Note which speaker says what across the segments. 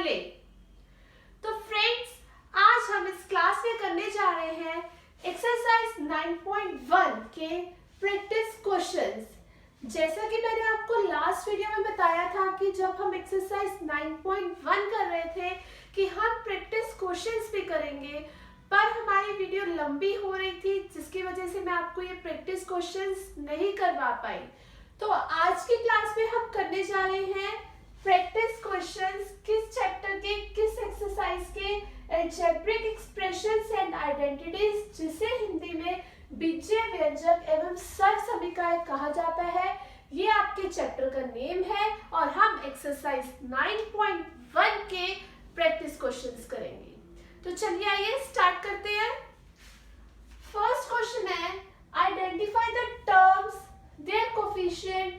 Speaker 1: Play. तो friends, आज हम इस क्लास में करने जा रहे हैं एक्सरसाइज 9.1 के प्रैक्टिस क्वेश्चंस। जैसा कि मैंने आपको लास्ट वीडियो में बताया था कि जब हम एक्सरसाइज 9.1 कर रहे थे कि हम प्रैक्टिस क्वेश्चंस भी करेंगे, पर हमारी वीडियो लंबी हो रही थी जिसकी वजह से मैं आपको ये प्रैक्टिस क्वेश्चंस नहीं करवा पाई। तो आज की क्लास में हम करने जा रहे हैं प्रैक्टिस क्वेश्चंस। किस चैप्टर के, किस एक्सरसाइज के? अलजेब्रिक एक्सप्रेशंस एंड आइडेंटिटीज, जिसे हिंदी में बीजीय व्यंजक एवं सर्वसमीकरण कहा जाता है। ये आपके चैप्टर का नेम है और हम एक्सरसाइज 9.1 के प्रैक्टिस क्वेश्चंस करेंगे। तो चलिए आइए स्टार्ट करते हैं। फर्स्ट क्वेश्चन है, identify the terms, their coefficient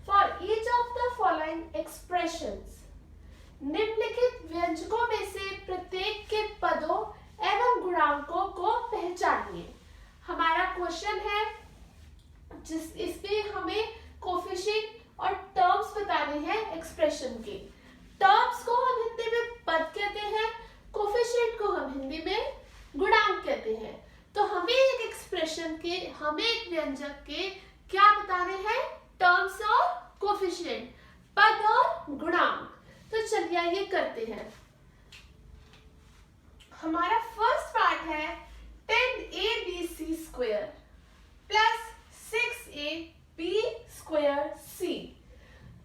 Speaker 1: for each of the following expressions. निम्नलिखित व्यंजकों में से प्रत्येक के पदों एवं गुणांकों को पहचानिए। हमारा क्वेश्चन है इसमें हमें कोफिशिएंट और टर्म्स बताने हैं एक्सप्रेशन के। टर्म्स को हम हिंदी में पद कहते हैं, कोफिशिएंट को हम हिंदी में गुणांक कहते हैं। तो हमें एक एक्सप्रेशन के, हमें एक व्यंजक के क्या बताने हैं? टर्म्स और कोफिशिएंट, पद और गुणांक। तो चलिए ये करते हैं। हमारा फर्स्ट पार्ट है 10abc square plus 6ab square c।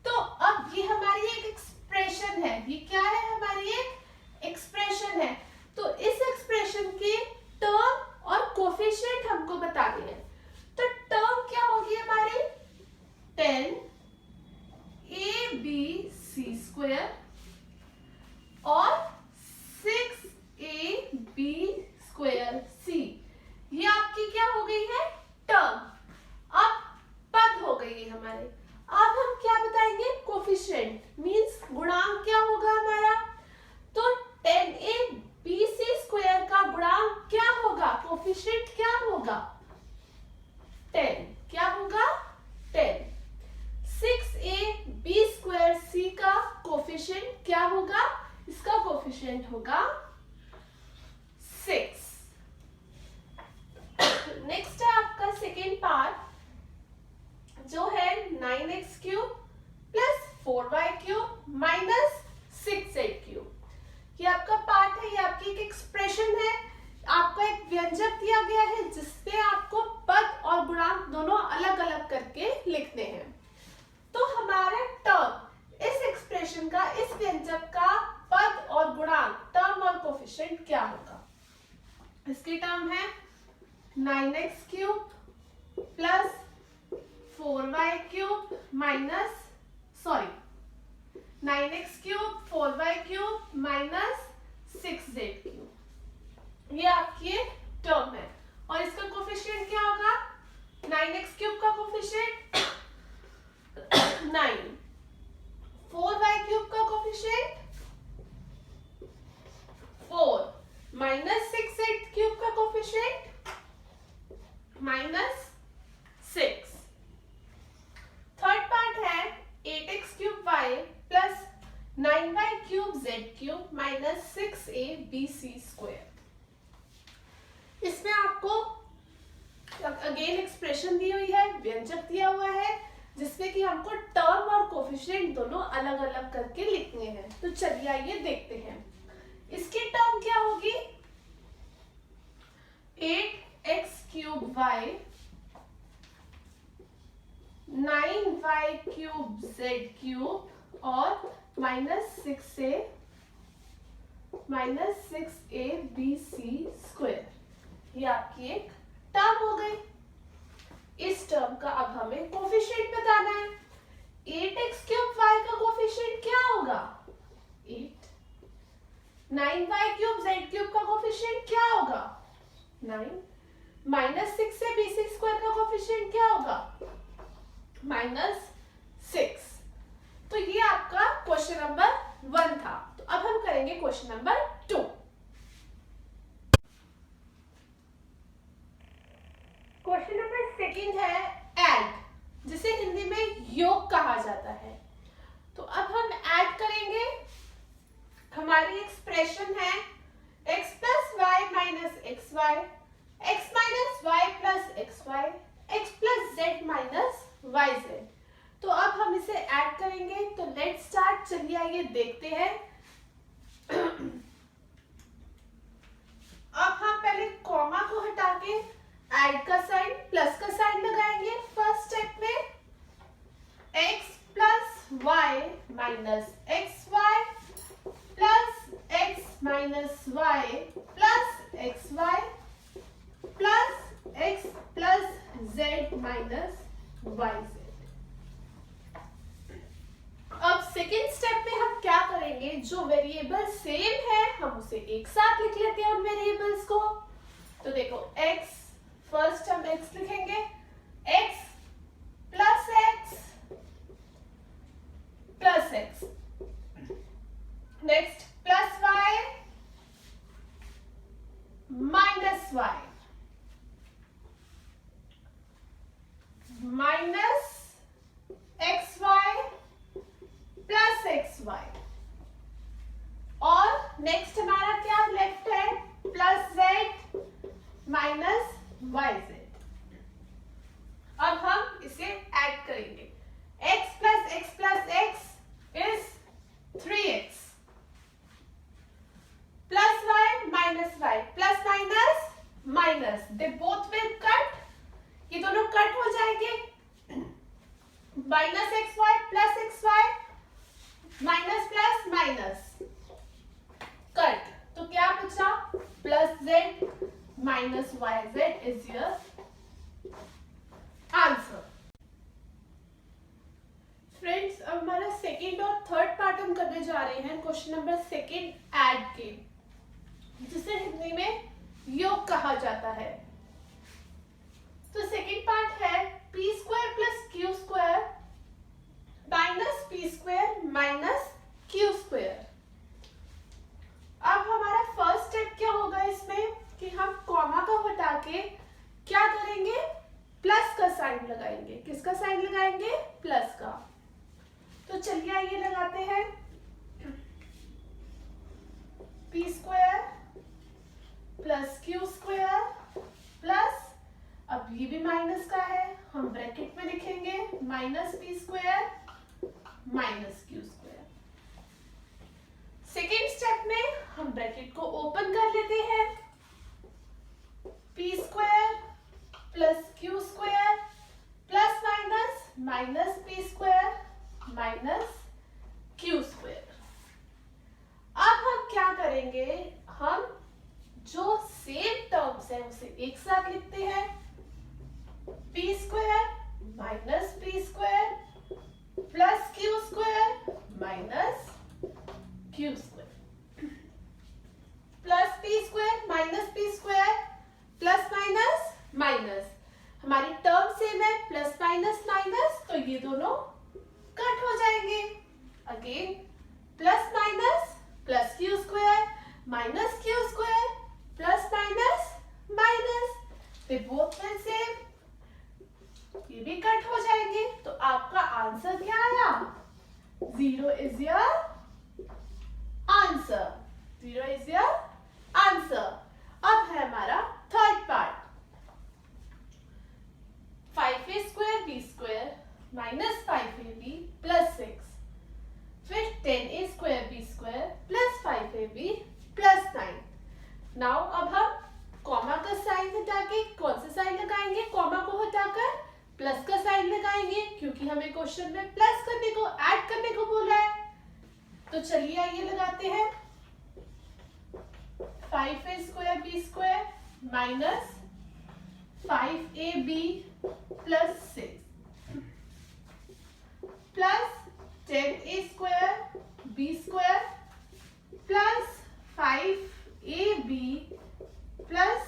Speaker 1: तो अब ये हमारी एक एक्सप्रेशन है। ये क्या है? हमारी एक एक्सप्रेशन है। तो इस एक्सप्रेशन के टर्म और कोफिशिएंट हमको बताने हैं। तो टर्म क्या होगी हमारी? 10abc स्क्वायर और 6ab स्क्वायर c। ये आपकी क्या हो गई है? टर्म। अब पद हो गई है हमारे। अब हम क्या बताएंगे? कोफिशिएंट मींस गुणांक क्या होगा हमारा? तो 10abc स्क्वायर का गुणांक क्या होगा? कोफिशिएंट क्या होगा? 10। क्या होगा? 10। 6ab स्क्वायर c का कोफिशिएंट क्या होगा? इसका कोफिशिएंट होगा 6। नेक्स्ट है आपका सेकेंड पार्ट जो है 9x cube plus 4y cube minus 6z cube. ये आपका पार्ट है, ये आपकी एक एक्सप्रेशन है। आपका एक व्यंजक दिया गया है जिसपे आपको पद और गुणांक दोनों अलग अलग करके लिखने हैं। तो हमारा टर्म, इस एक्सप्रेशन का, इस व्यंजक का पद और गुणांक, टर्म और कोफिशिएंट क्या होगा? इसकी टर्म है 9x cube plus 4y cube minus 9x cube 4y cube minus 6z cube. ये आपकी एक टर्म है और इसका कोफिशिएंट क्या होगा? 9x क्यूब का कोफिशिएंट 9, 4y क्यूब का कोफिशिएंट 4 माइनस 6z क्यूब का कोफिशिएंट माइनस 6। थर्ड पार्ट है 8x cube y plus 9y cube z cube minus 6abc square. इसमें आपको अगेन एक्सप्रेशन दी हुई है, व्यंजक दिया हुआ है जिसमें कि हमको टर्म और कोफिशिएंट दोनों अलग अलग करके लिखने हैं। तो चलिए आइए देखते हैं। इसकी टर्म क्या होगी? 8x cube y 9y cube z cube और माइनस 6abc स्क्वायर। ये आपकी एक टर्म हो गई। इस टर्म का अब हमें कोफिशिएंट बताना है। 8x क्यूब y का कोफिशिएंट क्या होगा? 8। 9y क्यूब z क्यूब का कोफिशिएंट क्या होगा? 9। माइनस 6abc स्क्वायर का कोफिशिएंट क्या होगा? माइनस 6। तो ये आपका क्वेश्चन नंबर 1 था। तो अब हम करेंगे question number 2। Question number second है ऐड, जिसे हिंदी में योग कहा जाता है। तो अब हम ऐड करेंगे। हमारे ये देखते हैं। अब हम पहले कॉमा को हटा के ऐड का साइन, प्लस का साइन लगाएंगे। फर्स्ट स्टेप में x plus y minus x y plus x minus y plus x y plus x plus z minus y z. अब सेकेंड स्टेप में हम क्या करेंगे, जो वेरिएबल सेम है हम उसे एक साथ लिख लेते हैं उन वेरिएबल्स को। तो देखो x, फर्स्ट हम x लिखेंगे, x plus x plus x, next plus y minus y minus x y plus x y, और नेक्स्ट हमारा क्या लेफ्ट है, plus z minus y z. अब हम इसे ऐड करेंगे, x plus x is 3x plus y minus y plus minus minus, they both will cut, ये दोनों कट हो जाएंगे। Minus x y plus x y minus plus minus cut, तो क्या बचा, plus z minus y z is your answer. Friends, अब हमारा second और थर्ड पार्ट हम करने जा रहे हैं क्वेश्चन नंबर सेकेंड ऐड के, जिसे हिंदी में योग कहा जाता है। तो सेकेंड पार्ट है P square plus Q square minus P square minus Q square. अब हमारा फर्स्ट स्टेप क्या होगा इसमें कि हम कॉमा को हटा के क्या करेंगे, प्लस का साइन लगाएंगे। किसका साइन लगाएंगे, प्लस का। तो चलिए आइए लगाते हैं, P square plus Q square plus, अब ये भी माइनस का है, हम ब्रैकेट में लिखेंगे minus P square minus Q square. Second step में हम ब्रैकेट को ओपन कर लेते हैं, P square plus Q square plus minus minus P square minus Q square. अब हम क्या करेंगे, हम जो सेम टर्म्स है उसे एक साथ लिखते हैं, P square minus P square plus Q square minus Q square, plus P square minus P square plus minus minus, हमारी टर्म सेम है, प्लस माइनस माइनस, तो ये दोनों कट हो जाएंगे। Again plus minus plus Q square minus Q square plus minus minus, they both will same, ये भी cut हो जाएंगे। तो आपका आंसर क्या आया, 0 is your answer, 0 is your answer. अब है हमारा third part, 5a square b square minus 5ab plus 6, फिर 10a square b square plus 5ab plus 9। Now अब हम कॉमा का साइन हटा के कौन सा साइन लगाएंगे, कॉमा को हटाकर प्लस का साइन लगाएंगे, क्योंकि हमें क्वेश्चन में प्लस करने को, ऐड करने को बोला है। तो चलिए आइए लगाते हैं, 5a square b square minus 5ab plus 6 plus 10a square b square plus 5ab plus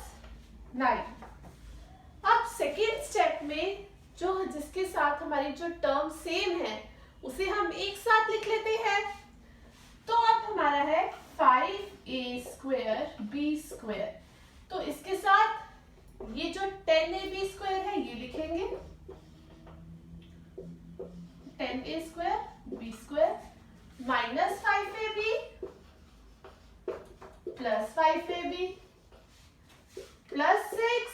Speaker 1: 9। अब सेकेंड स्टेप में जो जिसके साथ हमारी जो टर्म सेम है उसे हम एक साथ लिख लेते हैं। तो अब हमारा है 5a स्क्वायर बी स्क्वायर, तो इसके साथ ये जो 10ab स्क्वायर है ये लिखेंगे, 10a square b square minus 5ab plus 5ab plus 6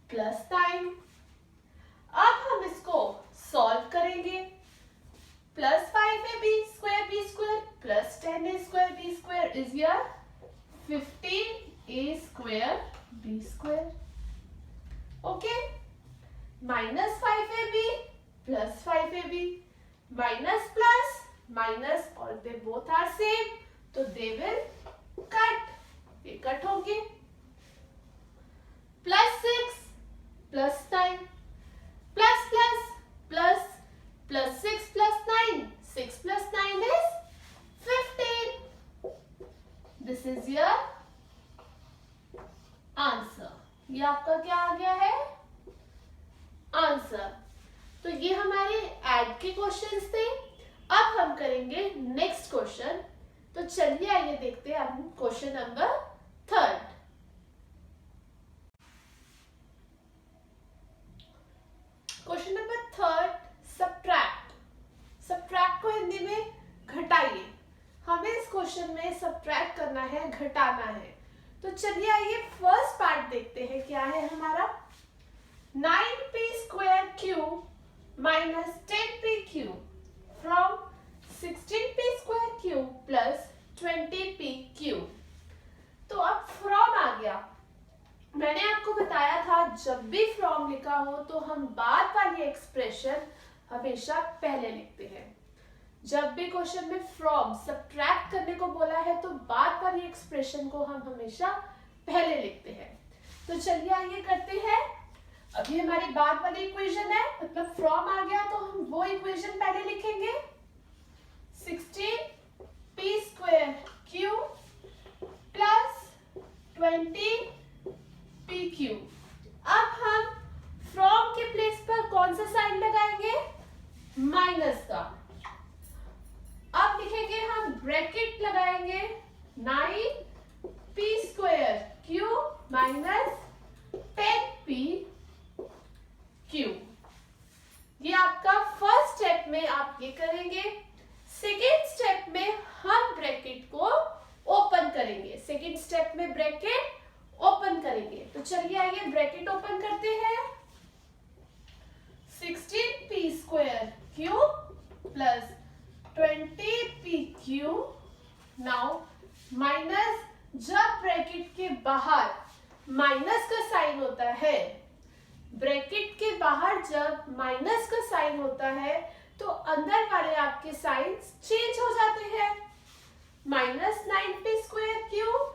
Speaker 1: plus 9। अब हम इसको सॉल्व करेंगे, plus 5ab square is your 15a square b square. Okay, minus 5ab plus 5ab, minus plus minus, और they both are same, तो they will cut, ये cut होंगे. plus 6 plus 9 plus plus plus 6 plus 9, 6 plus 9 is 15. This is your answer. ये आपका क्या आ गया है? Answer. तो ये हमारे ऐड के क्वेश्चंस थे. अब हम करेंगे नेक्स्ट क्वेश्चन. तो चलिए आइए देखते हैं हम question number 3. Question number 3, subtract. Subtract को हिंदी में घटाइए. हमें इस क्वेश्चन में सब्ट्रैक्ट करना है, घटाना है. तो चलिए आइए फर्स्ट पार्ट देखते हैं. क्या है हमारा? 9p square cube minus 10p cube from 16p square cube plus 20p cube. तो अब फ्रॉम आ गया. मैंने आपको बताया था जब भी फ्रॉम लिखा हो तो हम बाद वाली एक्सप्रेशन हमेशा पहले लिखते हैं. जब भी क्वेश्चन में फ्रॉम सब्ट्रैक्ट करने को बोला है तो बाद वाली एक्सप्रेशन को हम हमेशा पहले लिखते हैं. तो चलिए आइए करते हैं. अभी हमारी बाद वाली इक्वेशन है, मतलब फ्रॉम आ गया तो हम वो इक्वेशन पहले लिखेंगे. 16p square cube plus 20p cube. अब हम फ्रॉम के प्लेस पर कौन सा साइन लगाएंगे? माइनस का. अब लिखेंगे हम ब्रैकेट लगाएंगे 9p square cube minus 10p cube. ये आपका फर्स्ट स्टेप में आप ये करेंगे. सेकेंड स्टेप में हम ब्रैकेट को ओपन करेंगे. सेकेंड स्टेप में ब्रैकेट ओपन करेंगे. तो चलिए आइए ब्रैकेट ओपन करते हैं. 16p square cube plus 20p cube. Now minus, जब ब्रैकेट के बाहर माइनस का साइन होता है, ब्रैकेट के बाहर जब माइनस का साइन होता है तो अंदर वाले आपके साइंस चेंज हो जाते हैं. Minus 9p square cube.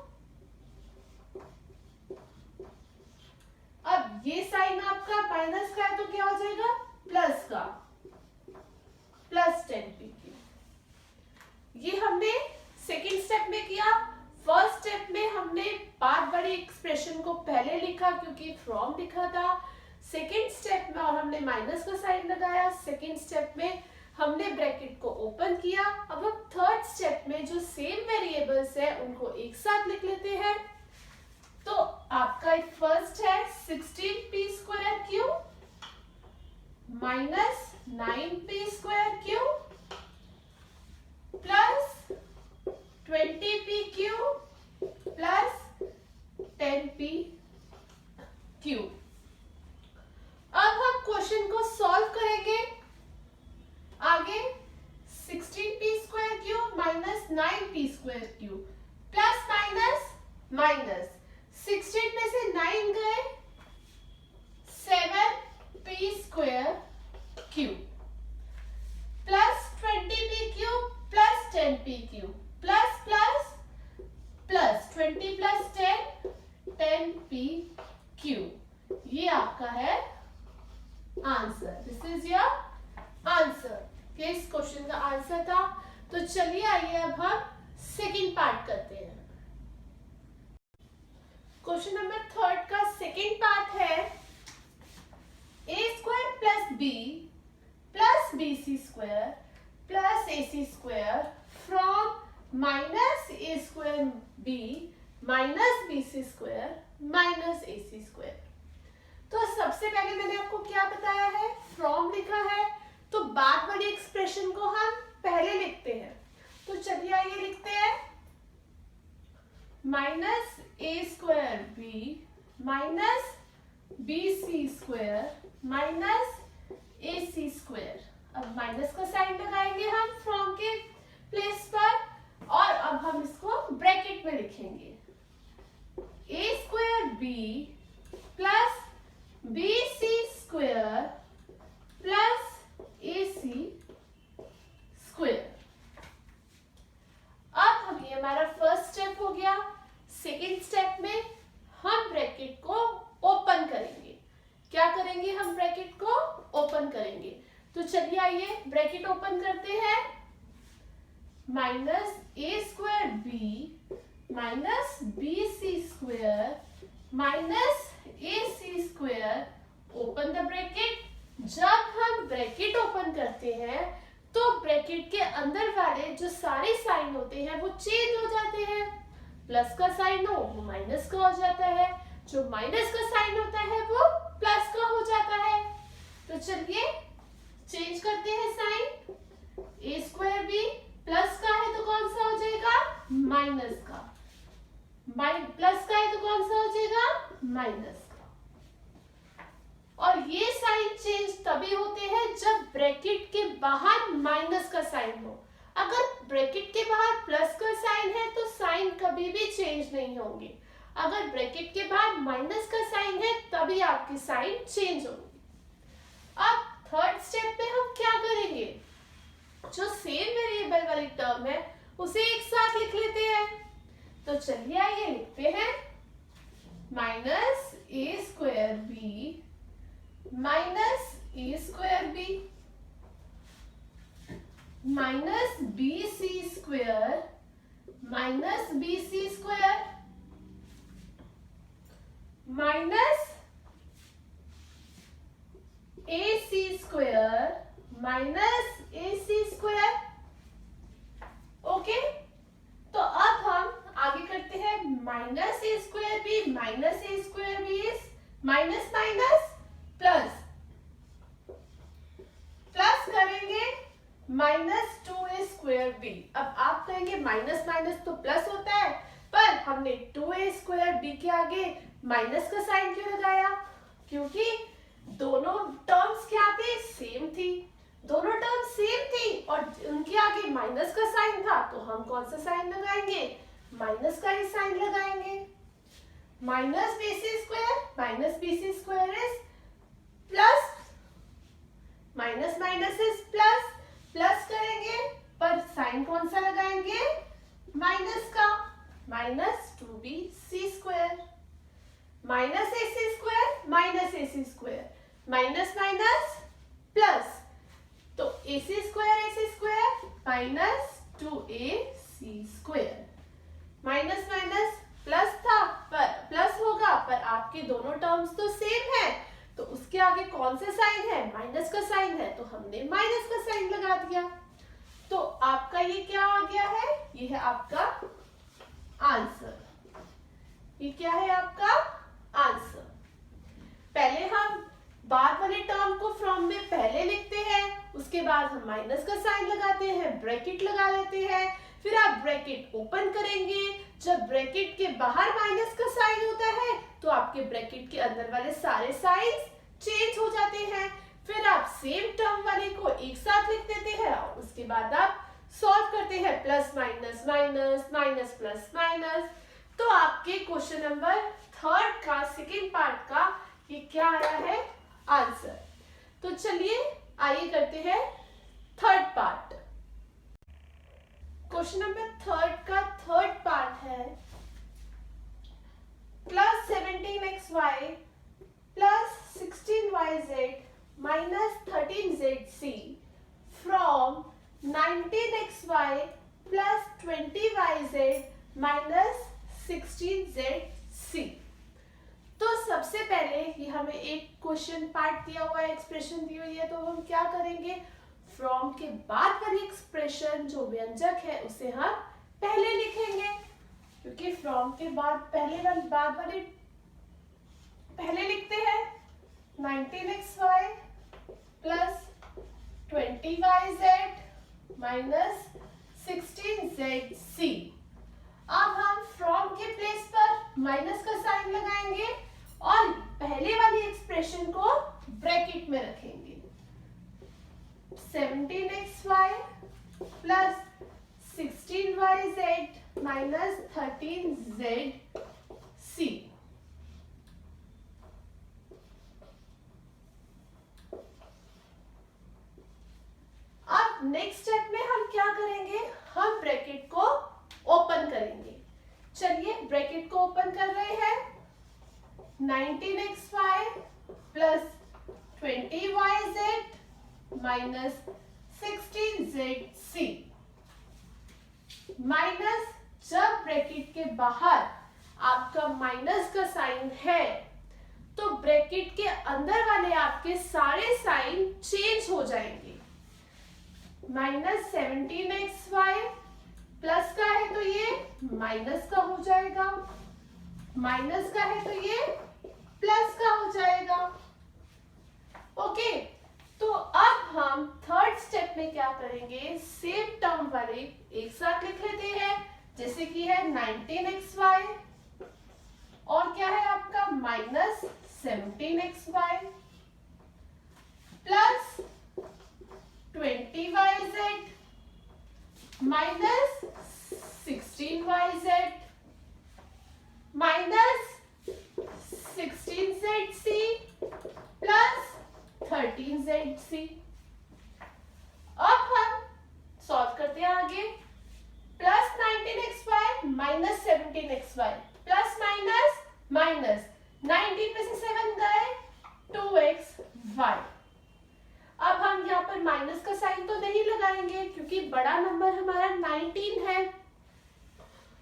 Speaker 1: अब ये साइन आपका माइनस का है तो क्या हो जाएगा? प्लस का. Plus 10p cube. ये हमने सेकेंड स्टेप में किया. फर्स्ट स्टेप में हमने बाद वाली एक्सप्रेशन को पहले लिखा क्योंकि फ्रॉम लिखा था. सेकेंड स्टेप में और हमने माइनस का साइन लगाया. सेकेंड स्टेप में हमने ब्रैकेट को ओपन किया. अब हम थर्ड स्टेप में जो सेम वेरिएबल्स है उनको एक साथ लिख लेते हैं. तो आपका एक फर्स्ट है 16p square cube minus 9p square cube plus 20p cube plus 10p cube. अब हम क्वेश्चन को सॉल्व करेंगे. आगे 16p square cube minus 9p square cube plus minus minus. 16 में से 9 गए, 7p square cube plus 20p cube plus 10p cube plus plus plus 20 plus 10 10p cube. ये आपका है answer. This is your answer. ये इस क्वेश्चन का answer था. तो चलिए आइए अब हम सेकंड पार्ट करते हैं. क्वेश्चन नंबर 3 का सेकंड पार्ट है a square plus b plus bc square plus ac square from minus a square b minus bc square minus ac square. तो सबसे पहले मैंने आपको क्या बताया है? फ्रॉम लिखा है तो बाद वाली एक्सप्रेशन को हम पहले लिखते हैं. तो चलिए आइए लिखते हैं. Minus a square b minus bc square minus ac square. अब माइनस का साइन लगाएंगे हम फ्रॉम के प्लेस पर और अब हम इसको ब्रैकेट लिखेंगे a square b plus b c square plus a c square. अब ये हमारा फर्स्ट स्टेप हो गया। सेकेंड स्टेप में हम ब्रैकेट को ओपन करेंगे। क्या करेंगे? हम ब्रैकेट को ओपन करेंगे। तो चलिए आइए ब्रैकेट ओपन करते हैं। Minus a square b minus b c square minus a c square open the bracket. जब हम ब्रैकेट ओपन करते हैं तो ब्रैकेट के अंदर वाले जो सारे साइन होते हैं वो चेंज हो जाते हैं। प्लस का साइन हो वो माइनस का हो जाता है, जो माइनस का साइन होता है वो प्लस का हो जाता है। तो चलिए चेंज करते हैं साइन। ए स्क्वायर बी प्लस का है तो कौन सा हो जाएगा? माइनस का। प्लस का है तो कौन सा हो जाएगा? माइनस का। और ये साइन चेंज तभी होते हैं जब ब्रैकेट के बाहर माइनस का साइन हो। अगर ब्रैकेट के बाहर प्लस का साइन है तो साइन कभी भी चेंज नहीं होंगे। अगर ब्रैकेट के बाहर माइनस का साइन है तभी आपकी साइन चेंज होगी। अब थर्ड स्टेप में हम क्या करेंगे? जो सेम वेरिएबल वाली टर्म है उसे एक साथ लिख लेते हैं। तो चलिए आइए लिखते हैं minus a square b minus a square b minus b c square minus b c square minus a c square minus a c square. Okay, तो अब हम आगे करते हैं minus a square b minus a square b is minus minus plus. Plus करेंगे minus 2a square b. अब आप कहेंगे माइनस माइनस तो प्लस होता है, पर हमने 2a स्क्वायर बी के आगे माइनस का साइन क्यों लगाया? क्योंकि दोनों टर्म्स क्या थे? सेम थी। दोनों टर्म्स सेम थी और उनके आगे माइनस का साइन था, तो हम कौन सा साइन लगाएंगे? माइनस का ही साइन लगाएंगे। Minus b c square is plus minus minus is plus. Plus करेंगे पर साइन कौन सा लगाएंगे? माइनस का। Minus 2bc square minus ac square minus ac square minus minus plus. तो ac square minus 2ac square. Minus minus plus था, पर plus होगा, पर आपके दोनों टर्म्स तो सेम है, तो उसके आगे कौन सा साइन है? माइनस का साइन है, तो हमने माइनस का साइन लगा दिया। तो आपका ये क्या आ गया है? ये है आपका आंसर। ये क्या है आपका आंसर? पहले हम बाद वाले टर्म को फ्रॉम में पहले लिखते हैं, उसके बाद हम माइनस का साइन लगाते हैं, ब्रैकेट लगा लेते हैं, फिर आप ब्रैकेट ओपन करेंगे। जब ब्रैकेट के बाहर माइनस का साइन होता है तो आपके ब्रैकेट के अंदर वाले सारे साइंस चेंज हो जाते हैं। फिर आप सेम टर्म वाले को एक साथ लिख देते हैं और उसके बाद आप सॉल्व करते हैं, plus minus minus minus plus minus. तो आपके क्वेश्चन नंबर थर्ड का सेकेंड पार्ट का ये क्या आ रहा है? आंसर। तो चलिए आइए करते हैं third part. Question number third का थर्ड पार्ट है plus 17xy plus 16yz minus 13zc from 19xy plus 20yz minus 16zc। तो सबसे पहले ये हमें एक क्वेश्चन पार्ट दिया हुआ है, एक्सप्रेशन दी हुई है, तो हम क्या करेंगे? फ्रॉम के बाद वाली एक्सप्रेशन जो व्यंजक है उसे हम पहले लिखेंगे, क्योंकि फ्रॉम के बाद पहले लिखते हैं 19xy plus 20yz minus 16zc। अब हम फ्रॉम के प्लेस पर माइनस का साइन लगाएंगे और पहले वाली एक्सप्रेशन को ब्रैकेट में रखेंगे। 17xy plus 16yz minus 13ZC। अब नेक्स्ट स्टेप में हम क्या करेंगे, हम ब्रैकेट को ओपन करेंगे। चलिए ब्रैकेट को ओपन कर रहे हैं। 19xy plus 20yz minus 16zc minus, जब ब्रैकेट के बाहर आपका माइनस का साइन है तो ब्रैकेट के अंदर वाले आपके सारे साइन चेंज हो जाएंगे। माइनस 17xy प्लस का है तो ये माइनस का हो जाएगा, माइनस का है तो ये प्लस का हो जाएगा। ओके, तो अब हम थर्ड स्टेप में क्या करेंगे, सेम टर्म वाले एक साथ लिख लेते हैं, जैसे कि है 19xy और क्या है आपका minus 17xy plus 20yz minus 16yz minus 16zc plus 13zc। अब हम सॉल्व करते हैं आगे। Plus 19xy minus 17xy plus minus minus 19 में से 7 गए 2xy। अब हम यहाँ पर माइनस का साइन तो नहीं लगाएंगे क्योंकि बड़ा नंबर हमारा 19 है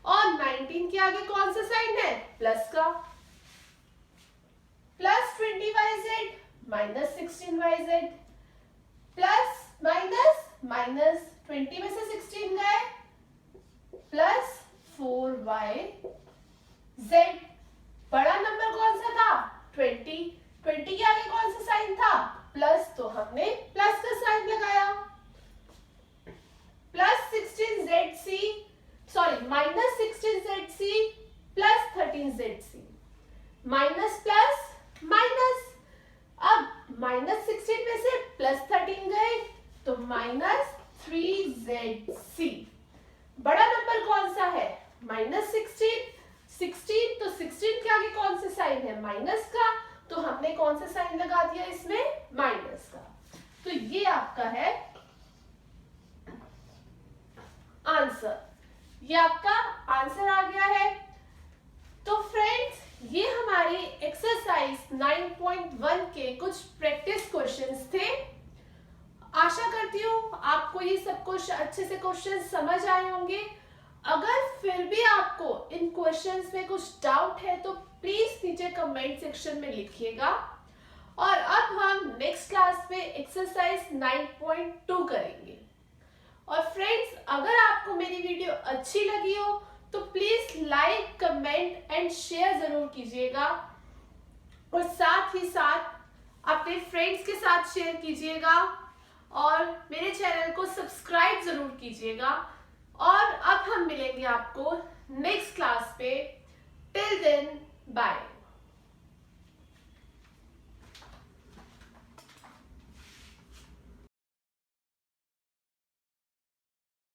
Speaker 1: और 19 के आगे कौन सा साइन है, प्लस का। Plus 20yz minus 16yz plus minus minus 20 में से 16 गए प्लस 4yz। बड़ा नंबर कौन सा था, 20 के आगे कौन सा साइन था, प्लस, तो हमने प्लस का साइन लगाया। Plus 16zc sorry minus 16zc plus 13zc minus plus minus. अब माइनस 16 में से प्लस 13 गए तो माइनस 3zc। बड़ा नंबर कौन सा है, माइनस 16 तो 16 के आगे कौन सा साइन है, माइनस का, तो हमने कौन सा साइन लगा दिया इसमें, माइनस का। तो ये आपका है आंसर, ये आपका आंसर आ गया है। तो फ्रेंड्स, ये हमारे एक्सरसाइज 9.1 के कुछ प्रैक्टिस क्वेश्चंस थे। आशा करती हूँ आपको ये सब कुछ अच्छे से क्वेश्चन समझ आए होंगे। अगर फिर भी आपको इन क्वेश्चंस में कुछ डाउट है तो प्लीज नीचे कमेंट सेक्शन में लिखिएगा। और अब हम नेक्स्ट क्लास में एक्सरसाइज 9.2 करेंगे। और फ्रेंड्स, अगर आपको मेरी वीडियो अच्छी लगी हो तो please like, comment and share जरूर कीजिएगा और साथ ही साथ अपने फ्रेंड्स के साथ शेयर कीजिएगा और मेरे चैनल को सब्सक्राइब जरूर कीजिएगा। और अब हम मिलेंगे आपको नेक्स्ट क्लास पे। Till then bye.